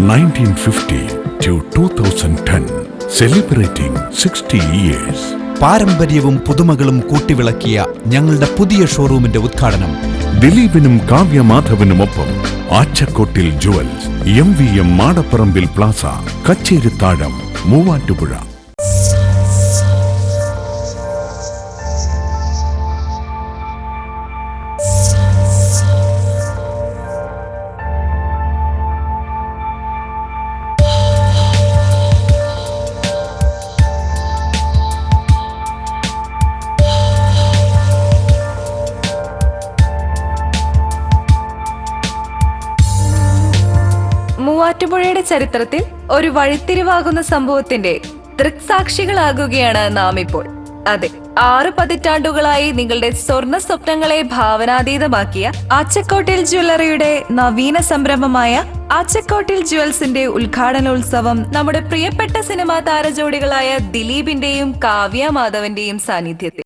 1950 to 2010, celebrating 60 years. പാരമ്പര്യവും പുതുമകളും കൂട്ടിവിളക്കിയ ഞങ്ങളുടെ പുതിയ ഷോറൂമിന്റെ ഉദ്ഘാടനം ദിലീപിനും കാവ്യ മാധവനുമൊപ്പം Achakottil jewels, MVM Madapparambil plaza, Kacherithazham, Muvattupuzha. മൂവാറ്റുപുഴയുടെ ചരിത്രത്തിൽ ഒരു വഴിത്തിരിവാകുന്ന സംഭവത്തിന്റെ ദൃക്സാക്ഷികളാകുകയാണ് നാം ഇപ്പോൾ. അതെ, 6 പതിറ്റാണ്ടുകളായി നിങ്ങളുടെ സ്വർണ്ണ സ്വപ്നങ്ങളെ ഭാവനാതീതമാക്കിയ ആച്ചക്കോട്ടിൽ ജ്വല്ലറിയുടെ നവീന സംരംഭമായ ആച്ചക്കോട്ടിൽ ജ്വൽസിന്റെ ഉദ്ഘാടനോത്സവം നമ്മുടെ പ്രിയപ്പെട്ട സിനിമാ താരജോഡികളായ ദിലീപിന്റെയും കാവ്യ മാധവന്റെയും സാന്നിധ്യത്തിൽ.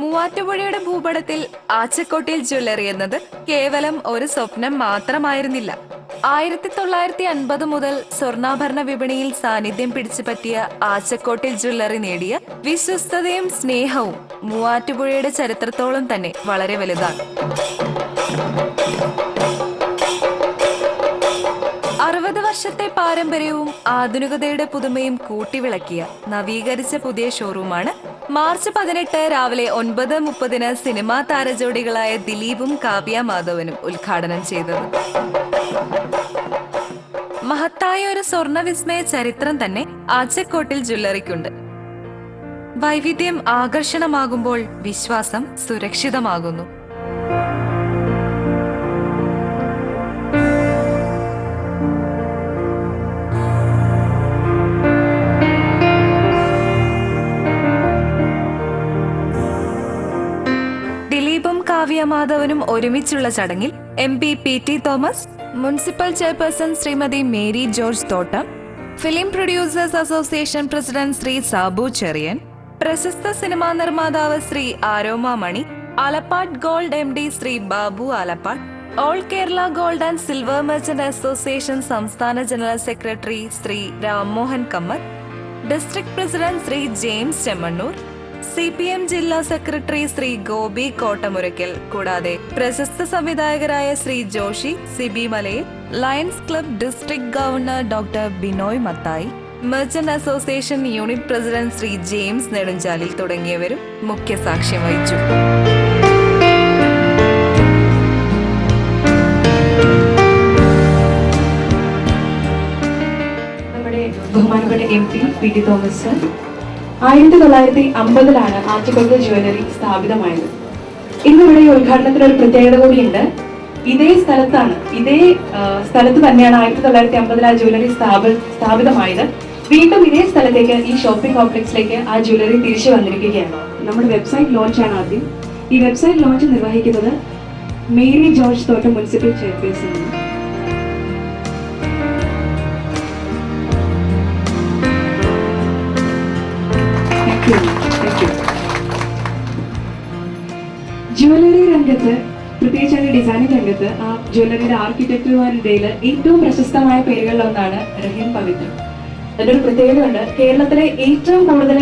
മൂവാറ്റുപുഴയുടെ ഭൂപടത്തിൽ ആച്ചക്കോട്ടിൽ ജ്വല്ലറി എന്നത് കേവലം ഒരു സ്വപ്നം മാത്രമായിരുന്നില്ല. 1950 മുതൽ സ്വർണ്ണാഭരണ വിപണിയിൽ സാന്നിധ്യം പിടിച്ചു പറ്റിയ ആച്ചക്കോട്ടിൽ ജ്വല്ലറി നേടിയ വിശ്വസ്തതയും സ്നേഹവും മൂവാറ്റുപുഴയുടെ ചരിത്രത്തോളം തന്നെ വളരെ വലുതാണ്. 60 വർഷത്തെ പാരമ്പര്യവും ആധുനികതയുടെ പുതുമയും കൂട്ടിവിളക്കിയ നവീകരിച്ച പുതിയ ഷോറൂമാണ് മാർച്ച് 18 രാവിലെ 9:30 സിനിമാ താരജോഡികളായ ദിലീപും കാവ്യ മാധവനും ഉദ്ഘാടനം ചെയ്തത്. മഹത്തായ ഒരു സ്വർണ്ണ വിസ്മയ ചരിത്രം തന്നെ ആച്ചക്കോട്ടിൽ ജ്വല്ലറിക്കുണ്ട്. വൈവിധ്യം ആകർഷണമാകുമ്പോൾ വിശ്വാസം സുരക്ഷിതമാകുന്നു. ദിലീപും കാവ്യ മാധവനും ഒരുമിച്ചുള്ള ചടങ്ങിൽ MP PT Thomas, municipal chairperson Shrimati Mary George Thottam, film producers association president Shri Sabu Cherian, പ്രശസ്ത സിനിമാ നിർമ്മാതാവ് Shri Aroma Mani, Alappad gold MD Shri Babu Alappad, all Kerala gold and silver merchant association സംസ്ഥാന general secretary Shri Rammohan Kammar, district president Shri James Chemmanur, CPM ജില്ലാ സെക്രട്ടറി ശ്രീ ഗോപി കോട്ടമുരയ്ക്കൽ, കൂടാതെ പ്രശസ്ത സംവിധായകരായ Shri Joshi, Sibi Malayil, lions club district governor doctor Binoy Mathai, merchant association unit president Shri James Nedumchalil തുടങ്ങിയവരും മുഖ്യ സാക്ഷ്യം വഹിച്ചു. നമ്മുടെ ബഹുമാനപ്പെട്ട MP PT Thomas sir 1950 Achakottil jewellery സ്ഥാപിതമായത്. ഇന്നിവിടെ ഈ ഉദ്ഘാടനത്തിന് ഒരു പ്രത്യേകത കൂടിയുണ്ട്. ഇതേ സ്ഥലത്ത് തന്നെയാണ് 1950 ജ്വല്ലറി സ്ഥാപിതമായത്. വീണ്ടും ഇതേ സ്ഥലത്തേക്ക് ഈ ഷോപ്പിംഗ് കോംപ്ലക്സിലേക്ക് ആ ജ്വല്ലറി തിരിച്ചു വന്നിരിക്കുകയാണ്. നമ്മുടെ വെബ്സൈറ്റ് ലോഞ്ചാണ് ആദ്യം. ഈ വെബ്സൈറ്റ് ലോഞ്ച് നിർവഹിക്കുന്നത് മേരി ജോർജ് തോട്ടം മുനിസിപ്പൽ ചെയർപേഴ്സൺ. ജ്വല്ലറി രംഗത്ത്, പ്രത്യേകിച്ച് അതിന്റെ ഡിസൈനിങ് രംഗത്ത്, ആ ജ്വല്ലറിയുടെ ആർക്കിടെക്ടർമാരുടെ ഇടയിൽ ഏറ്റവും പ്രശസ്തമായ പേരുകളിലൊന്നാണ് റഹീം പവിത്ര. അതിന്റെ ഒരു പ്രത്യേകതയുണ്ട്. കേരളത്തിലെ ഏറ്റവും കൂടുതൽ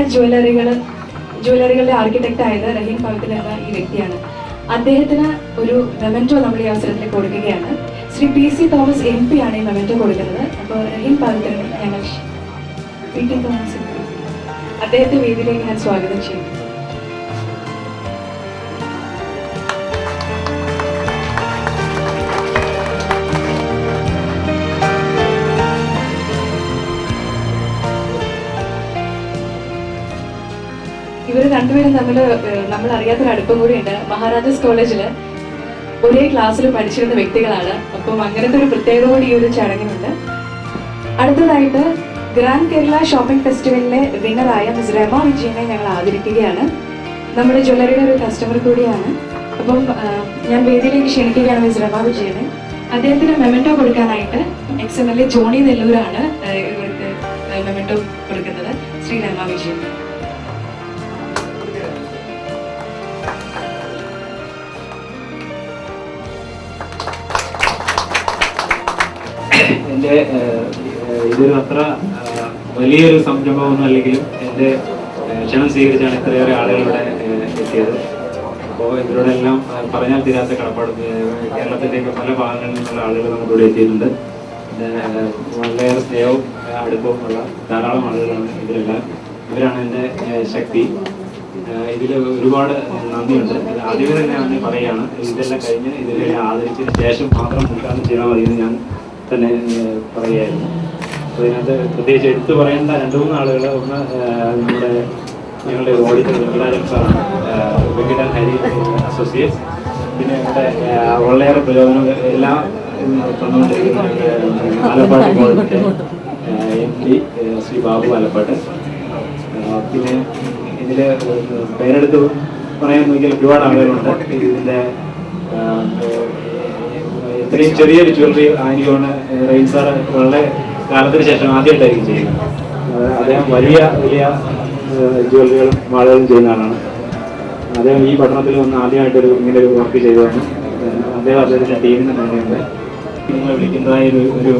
ജ്വല്ലറികളുടെ ആർക്കിടെക്ട് ആയത് റഹീം പവിത്ര എന്ന ഈ വ്യക്തിയാണ്. അദ്ദേഹത്തിന് ഒരു മെമന്റോ നമ്മൾ ഈ അവസരത്തിൽ കൊടുക്കുകയാണ്. ശ്രീ PC തോമസ് MP ആണ് ഈ മെമന്റോ കൊടുക്കുന്നത്. അപ്പോൾ റഹീം പവിത്രനെ ഞങ്ങൾ PT തോമസ് അദ്ദേഹത്തെ വേദിയിലേക്ക് ഞാൻ സ്വാഗതം ചെയ്യുന്നു. ഇവർ രണ്ടുപേരും തമ്മിൽ നമ്മൾ അറിയാത്തൊരു അടുപ്പം കൂടിയുണ്ട്. മഹാരാജാസ് കോളേജിൽ ഒരേ ക്ലാസ്സിൽ പഠിച്ചിരുന്ന വ്യക്തികളാണ്. അപ്പം അങ്ങനത്തെ ഒരു പ്രത്യേകത കൂടി ഈ ഒരു ചടങ്ങിനുണ്ട്. അടുത്തതായിട്ട് ഗ്രാൻഡ് കേരള ഷോപ്പിംഗ് ഫെസ്റ്റിവലിലെ വിന്നറായ മിസ് രമ വിജയനെ ഞങ്ങൾ ആദരിക്കുകയാണ്. നമ്മുടെ ജ്വല്ലറിയുടെ ഒരു കസ്റ്റമർ കൂടിയാണ്. അപ്പം ഞാൻ വേദിയിലേക്ക് ക്ഷണിക്കുകയാണ് മിസ് രമ വിജയനെ. അദ്ദേഹത്തിന് മെമന്റോ കൊടുക്കാനായിട്ട് XMLA ജോണി നെല്ലൂരാണ് ഇവർക്ക് മെമന്റോ കൊടുക്കുന്നത്. ശ്രീ രമ വിജയൻ. എൻ്റെ ഇതൊരു അത്ര വലിയൊരു സംരംഭമൊന്നും അല്ലെങ്കിലും എൻ്റെ ക്ഷണം സ്വീകരിച്ചാണ് ഇത്രയേറെ ആളുകൾ ഇവിടെ എത്തിയത്. അപ്പോൾ ഇതിലൂടെ എല്ലാം പറഞ്ഞാൽ തീരാത്ത കടപ്പാട്. കേരളത്തിൻ്റെയൊക്കെ പല ഭാഗങ്ങളിൽ നിന്നുള്ള ആളുകൾ നമുക്കിവിടെ എത്തിയിട്ടുണ്ട്. വളരെയേറെ സ്നേഹവും അടുപ്പവും ഉള്ള ധാരാളം ആളുകളാണ് ഇതിലെല്ലാം. ഇവരാണ് എൻ്റെ ശക്തി. ഇതിൽ ഒരുപാട് നന്ദിയുണ്ട്. ആദ്യമേ തന്നെ ഞാൻ പറയുകയാണ്, ഇതെല്ലാം കഴിഞ്ഞ് ഇതിലെല്ലാം ആദരിച്ചതിന് ശേഷം മാത്രം ഉദ്ഘാടനം ചെയ്താൽ മതി എന്ന് ഞാൻ തന്നെ പറയുകയായിരുന്നു. അപ്പോൾ ഇതിനകത്ത് പ്രത്യേകിച്ച് എടുത്തു പറയേണ്ട 2-3 ആളുകൾ. ഒന്ന് നമ്മുടെ ഞങ്ങളുടെ ഓഡിറ്റർ വെങ്കിടാജൻ സാറാണ്, വെങ്കിടൻ ഹരി അസോസിയേറ്റ്സ്. പിന്നെ ഇവിടെ വളരെയേറെ പ്രചോദനം എല്ലാം തന്നുകൊണ്ടിരിക്കുന്ന ആലപ്പാട് കോളേജിൻ്റെ MD ശ്രീ ബാബു ആലപ്പാട്ട്. പിന്നെ ഇതിൽ പേരെടുത്ത് പറയാൻ നോക്കിയാൽ ഒരുപാട് ആളുകളുണ്ട്. ഇതിൻ്റെ ഇത്രയും ചെറിയൊരു ജ്വല്ലറി ആയിരിക്കുമാണ് റെയിൻ സാറ് വളരെ കാലത്തിന് ശേഷം ആദ്യമായിട്ടായിരിക്കും ചെയ്യുന്നത്. അദ്ദേഹം വലിയ ജ്വല്ലറികളും മാളുകളും ചെയ്യുന്ന ആളാണ്. അദ്ദേഹം ഈ പഠനത്തിൽ വന്ന് ആദ്യമായിട്ടൊരു ഇങ്ങനൊരു വർക്ക് ചെയ്തതാണ്. അദ്ദേഹത്തിൻ്റെ ടീമിന് തന്നെയുണ്ട്. നിങ്ങളെ വിളിക്കുന്നതായ ഒരു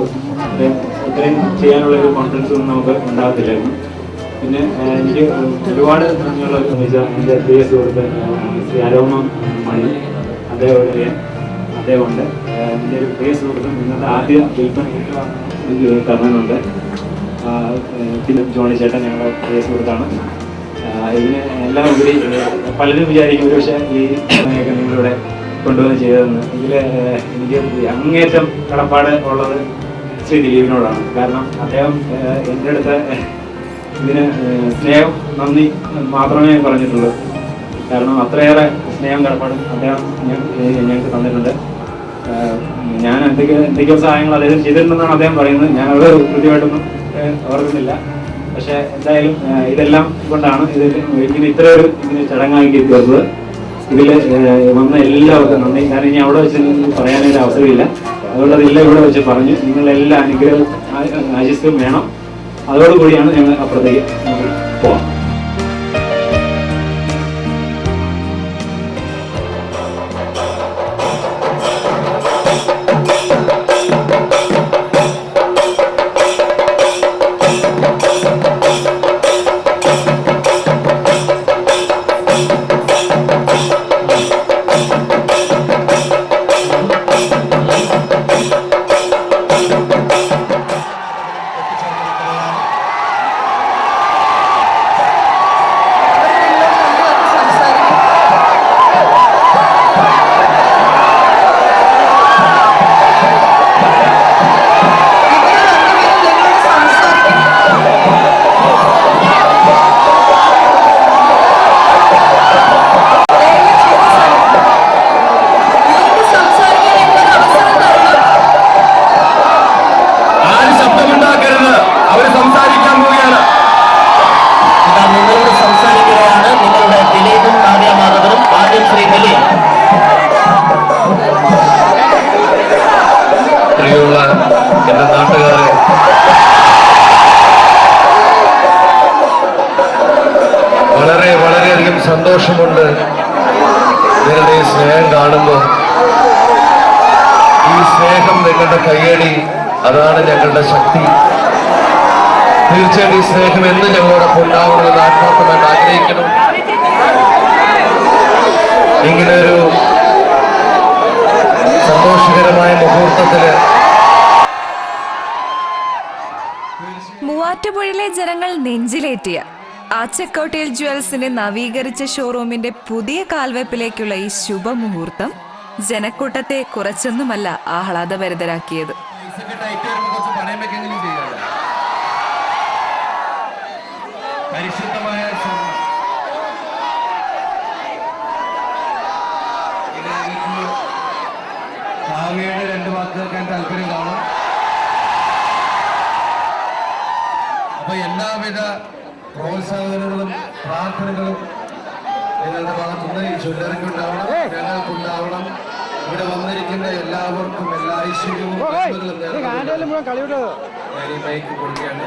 ഇത്രയും ചെയ്യാനുള്ളൊരു കോൺഫിഡൻസ് ഒന്നും നമുക്ക് ഉണ്ടാകത്തില്ലായിരുന്നു. പിന്നെ എനിക്ക് ഒരുപാട് നന്ദിയുള്ള എൻ്റെ പ്രിയ സുഹൃത്ത് ശ്രീ അരോമ മണി, അദ്ദേഹമുണ്ട്. എൻ്റെ ഒരു പ്രിയ സുഹൃത്തും ഇന്നത്തെ ആദ്യ വിൽപ്പന കർണനുണ്ട്. പിന്നെ ജോണി ചേട്ടൻ ഞങ്ങളുടെ പ്രിയ സുഹൃത്താണ്. ഇതിന് എല്ലാം ഉപരി പലരും വിചാരിക്കും ഒരു പക്ഷേ ഈ നിങ്ങളിവിടെ കൊണ്ടുവന്ന് ചെയ്തതെന്ന്. ഇതിൽ എനിക്ക് അങ്ങേറ്റം കടപ്പാട് ഉള്ളത് ശ്രീ ദിലീപിനോടാണ്. കാരണം അദ്ദേഹം എൻ്റെ അടുത്ത് ഇതിന് സ്നേഹം നന്ദി മാത്രമേ പറഞ്ഞിട്ടുള്ളൂ. കാരണം അത്രയേറെ സ്നേഹം കടപ്പാടും അദ്ദേഹം ഞങ്ങൾക്ക് തന്നിട്ടുണ്ട്. ഞാൻ എന്തൊക്കെയോ സഹായങ്ങൾ അദ്ദേഹം ചെയ്തിട്ടുണ്ടെന്നാണ് അദ്ദേഹം പറയുന്നത്. ഞാനത് കൃത്യമായിട്ടൊന്നും ഓർക്കുന്നില്ല. പക്ഷെ എന്തായാലും ഇതെല്ലാം കൊണ്ടാണ് ഇങ്ങനെ ഇങ്ങനെ ചടങ്ങാക്കി തീർത്തത്. ഇതിൽ വന്ന എല്ലാവർക്കും നന്ദി. കാരണം ഇനി അവിടെ വെച്ച് പറയാനൊരു അവസരമില്ല. അതുകൊണ്ട് അതെല്ലാം ഇവിടെ വെച്ച് പറഞ്ഞു. നിങ്ങളെല്ലാ അനുഗ്രഹവും ആശിസ്സും വേണം. അതോടുകൂടിയാണ് ഞങ്ങൾ അപ്പുറത്തേക്ക് പോവാം. സന്തോഷമുണ്ട് നിങ്ങളുടെ ഈ സ്നേഹം കാണുമ്പോൾ. ഈ സ്നേഹം, നിങ്ങളുടെ കയ്യടി, അതാണ് ഞങ്ങളുടെ ശക്തി. തീർച്ചയായും ഈ സ്നേഹം എന്ന് ഞങ്ങളോടൊപ്പം ഉണ്ടാവണമെന്ന് ആത്മാർത്ഥമായിട്ട് ആഗ്രഹിക്കണം. ഇങ്ങനെ ഒരു സന്തോഷകരമായ മുഹൂർത്തത്തില് മൂവാറ്റുപുഴയിലെ ജനങ്ങൾ നെഞ്ചിലേറ്റിയ ആച്ചക്കോട്ടയിൽ ജ്വൽസിന്റെ നവീകരിച്ച ഷോറൂമിന്റെ പുതിയ കാൽവെപ്പിലേക്കുള്ള ഈ ശുഭമുഹൂർത്തം ജനക്കൂട്ടത്തെ കുറച്ചൊന്നുമല്ല ആഹ്ലാദഭരിതരാക്കിയത്. പരിശുദ്ധമായ കാവ്യയുടെ 2 വാക്ക് കേൾക്കാൻ താല്പര്യം കാണും. അപ്പൊ എല്ലാവിധ പ്രോത്സാഹനങ്ങളും പ്രാർത്ഥനകളും നിങ്ങളുടെ ഭാഗത്തുനിന്ന് ഈ ചൊല്ലറിക്കുണ്ടാവണം, ഞങ്ങൾക്കുണ്ടാവണം. ഇവിടെ വന്നിരിക്കുന്ന എല്ലാവർക്കും എല്ലാ ഐശ്വര്യവും ഞാൻ ഈ മൈക്ക് കൊടുക്കുകയാണ്.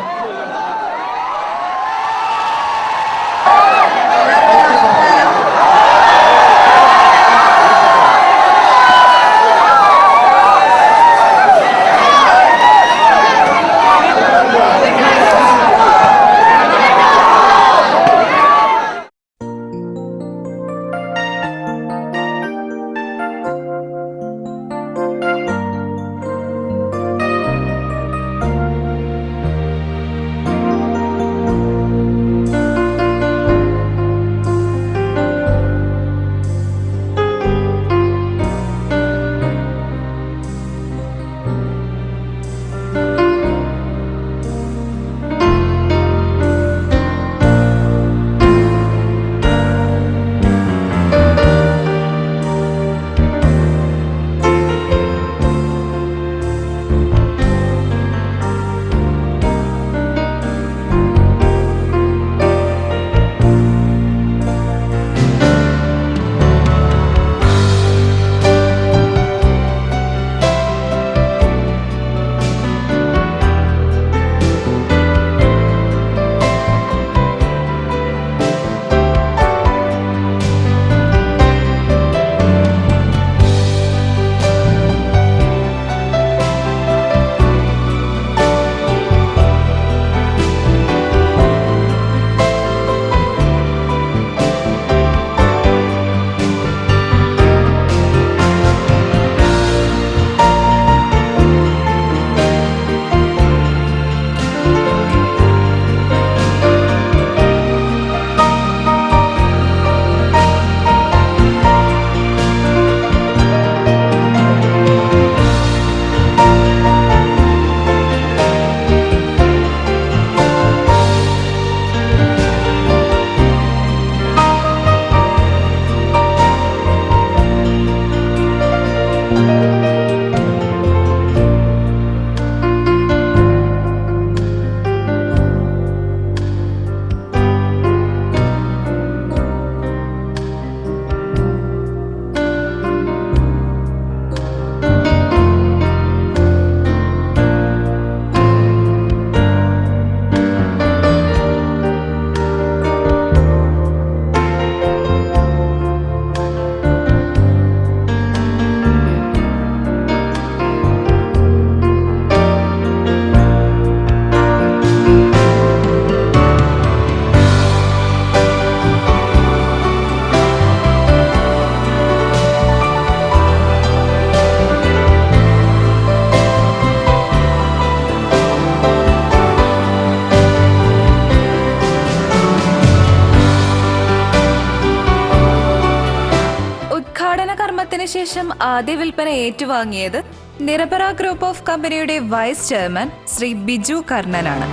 ശേഷം ആദ്യ വിൽപ്പന ഏറ്റുവാങ്ങിയത് നിരപറ ഗ്രൂപ്പ് ഓഫ് കമ്പനിയുടെ വൈസ് ചെയർമാൻ ശ്രീ ബിജു കർണനാണ്.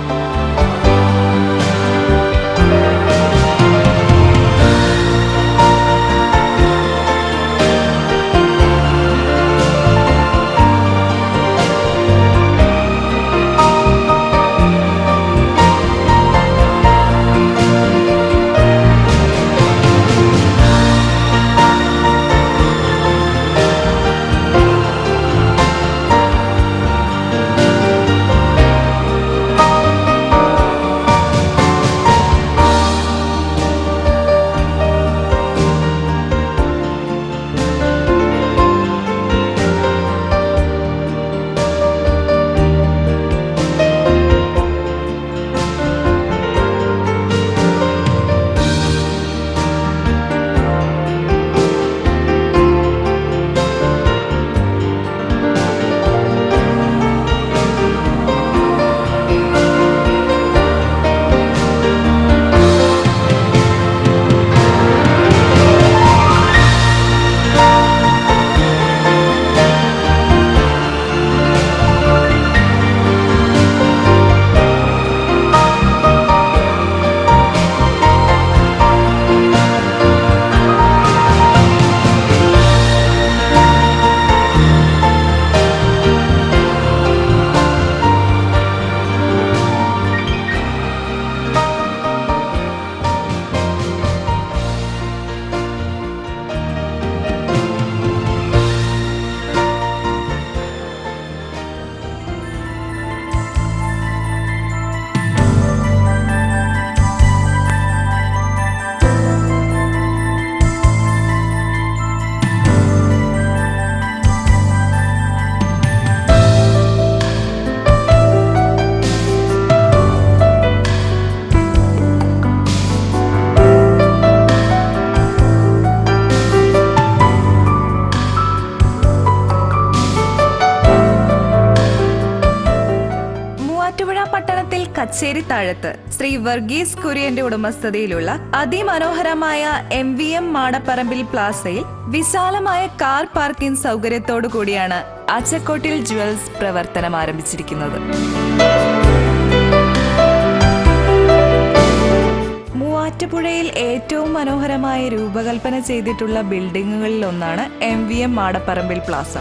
കച്ചേരിത്താഴത്ത് ശ്രീ വർഗീസ് കുര്യന്റെ ഉടമസ്ഥതയിലുള്ള അതിമനോഹരമായ MVM മാടപ്പറമ്പിൽ പ്ലാസയിൽ വിശാലമായ കാർ പാർക്കിംഗ് സൗകര്യത്തോടു കൂടിയാണ് അച്ചക്കോട്ടിൽ ജുവൽസ് പ്രവർത്തനം ആരംഭിച്ചിരിക്കുന്നത്. മൂവാറ്റുപുഴയിൽ ഏറ്റവും മനോഹരമായി രൂപകൽപ്പന ചെയ്തിട്ടുള്ള ബിൽഡിങ്ങുകളിൽ ഒന്നാണ് MVM മാടപ്പറമ്പിൽ പ്ലാസ.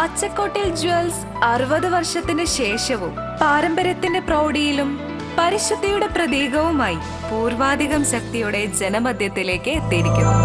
അച്ചക്കോട്ടിൽ ജുവൽസ് 60 വർഷത്തിന് ശേഷവും പാരമ്പര്യത്തിന്റെ പ്രൗഢിയിലും പരിശുദ്ധിയുടെ പ്രതീകവുമായി പൂർവാധികം ശക്തിയോടെ ജനമധ്യത്തിലേക്ക് എത്തിയിരിക്കുന്നു.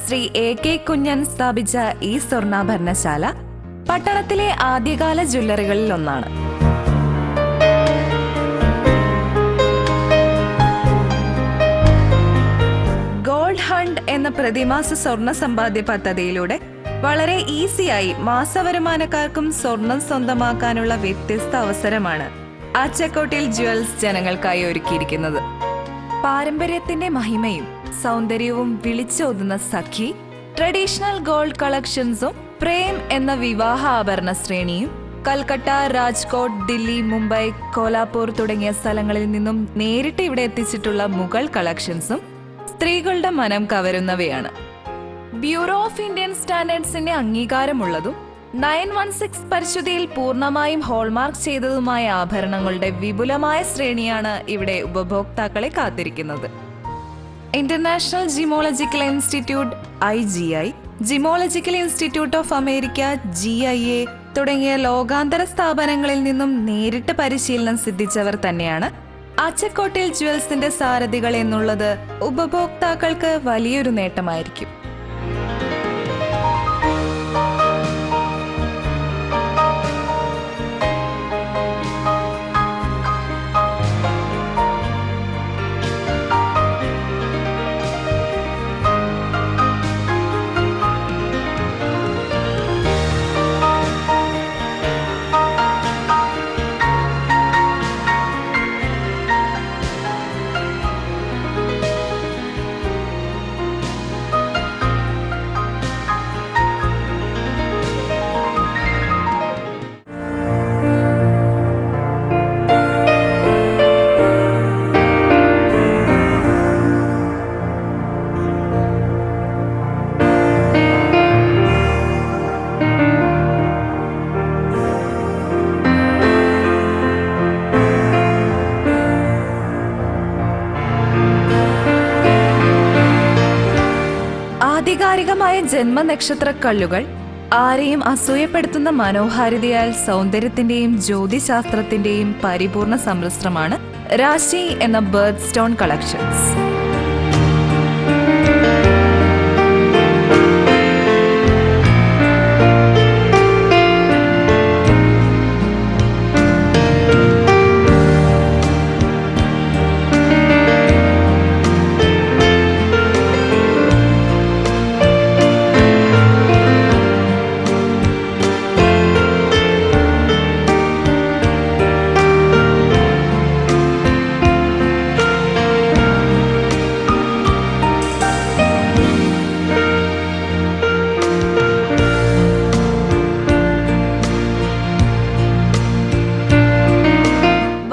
ശ്രീ AK കുഞ്ഞൻ സ്ഥാപിച്ച ഈ സ്വർണ്ണാഭരണശാല പട്ടണത്തിലെ ആദ്യകാല ജ്വല്ലറികളിൽ ഒന്നാണ്. ഗോൾഡ് ഹണ്ട് എന്ന പ്രതിമാസ സ്വർണ്ണ സമ്പാദ്യ പദ്ധതിയിലൂടെ വളരെ ഈസിയായി മാസവരുമാനക്കാർക്കും സ്വർണം സ്വന്തമാക്കാനുള്ള വ്യത്യസ്ത അവസരമാണ് അച്ചക്കോട്ടിൽ ജുവൽസ് ജനങ്ങൾക്കായി ഒരുക്കിയിരിക്കുന്നത്. പാരമ്പര്യത്തിന്റെ മഹിമയും സൗന്ദര്യവും വിളിച്ചോതുന്ന സഖി ട്രഡീഷണൽ ഗോൾഡ് കളക്ഷൻസും പ്രേം എന്ന വിവാഹ ആഭരണ ശ്രേണിയും കൽക്കട്ട, രാജ്കോട്ട്, ദില്ലി, മുംബൈ, കോലാപൂർ തുടങ്ങിയ സ്ഥലങ്ങളിൽ നിന്നും നേരിട്ട് ഇവിടെ എത്തിച്ചിട്ടുള്ള മുഗൾ കളക്ഷൻസും സ്ത്രീകളുടെ മനം കവരുന്നവയാണ്. ബ്യൂറോ ഓഫ് ഇന്ത്യൻ സ്റ്റാൻഡേർഡ്സിന്റെ അംഗീകാരമുള്ളതും 916 പരിശുദ്ധിയിൽ പൂർണ്ണമായും ഹോൾമാർക്ക് ചെയ്തതുമായ ആഭരണങ്ങളുടെ വിപുലമായ ശ്രേണിയാണ് ഇവിടെ ഉപഭോക്താക്കളെ കാത്തിരിക്കുന്നത്. International gemological institute IGI, gemological institute of America GIA തുടങ്ങിയ ലോകാന്തര സ്ഥാപനങ്ങളിൽ നിന്നും നേരിട്ട് പരിശീലനം സിദ്ധിച്ചവർ തന്നെയാണ് അച്ചക്കോട്ടിൽ ജുവൽസിന്റെ സാരഥികൾ എന്നുള്ളത് ഉപഭോക്താക്കൾക്ക് വലിയൊരു നേട്ടമായിരിക്കും. ജന്മനക്ഷത്ര കല്ലുകൾ ആരെയും അസൂയപ്പെടുത്തുന്ന മനോഹാരിതയാൽ സൗന്ദര്യത്തിന്റെയും ജ്യോതിശാസ്ത്രത്തിന്റെയും പരിപൂർണ സമ്മിശ്രമാണ് രാശി എന്ന ബേർത്ത് സ്റ്റോൺ കളക്ഷൻസ്.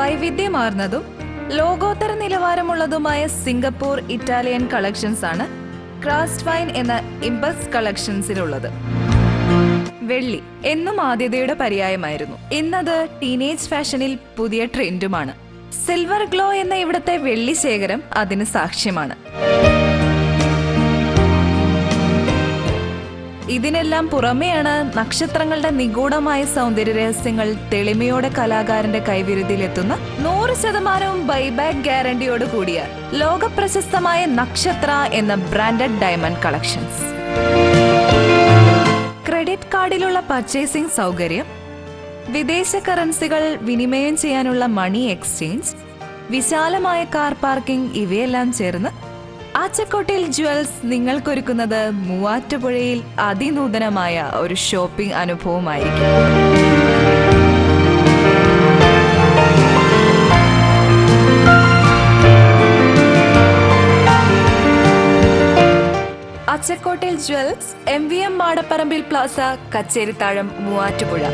വൈവിധ്യമാർന്നതും ലോകോത്തര നിലവാരമുള്ളതുമായ സിംഗപ്പൂർ ഇറ്റാലിയൻ കളക്ഷൻസ് ആണ് ക്രാഫ്റ്റ് ഫൈൻ എന്ന ഇമ്പൾസ് കളക്ഷൻസിലുള്ളത്. വെള്ളി എന്നും ആദ്യതയുടെ പര്യായമായിരുന്നു. ഇന്നത് ടീനേജ് ഫാഷനിൽ പുതിയ ട്രെൻഡുമാണ്. സിൽവർ ഗ്ലോ എന്ന ഇവിടുത്തെ വെള്ളി ശേഖരം അതിന് സാക്ഷ്യമാണ്. ഇതിനെല്ലാം പുറമെയാണ് നക്ഷത്രങ്ങളുടെ നിഗൂഢമായ സൗന്ദര്യ രഹസ്യങ്ങൾ തെളിമയോടെ കലാകാരന്റെ കൈവിരുതിയിലെത്തുന്ന 100% ബൈബാക്ക് ഗ്യാരണ്ടിയോട് കൂടിയ ലോകപ്രശസ്തമായ നക്ഷത്ര എന്ന ബ്രാൻഡഡ് ഡയമണ്ട് കളക്ഷൻസ്. ക്രെഡിറ്റ് കാർഡിലുള്ള പർച്ചേസിംഗ് സൗകര്യം, വിദേശ കറൻസികൾ വിനിമയം ചെയ്യാനുള്ള മണി എക്സ്ചേഞ്ച്, വിശാലമായ കാർ പാർക്കിംഗ് ഇവയെല്ലാം ചേർന്ന് ആച്ചക്കോട്ടിൽ ജുവൽസ് നിങ്ങൾക്കൊരുക്കുന്നത് മൂവാറ്റുപുഴയിൽ അതിനൂതനമായ ഒരു ഷോപ്പിംഗ് അനുഭവമായിരിക്കും. Achakottil jewels, MVM Madapparambil plaza, Kacherithazham, Muvattupuzha.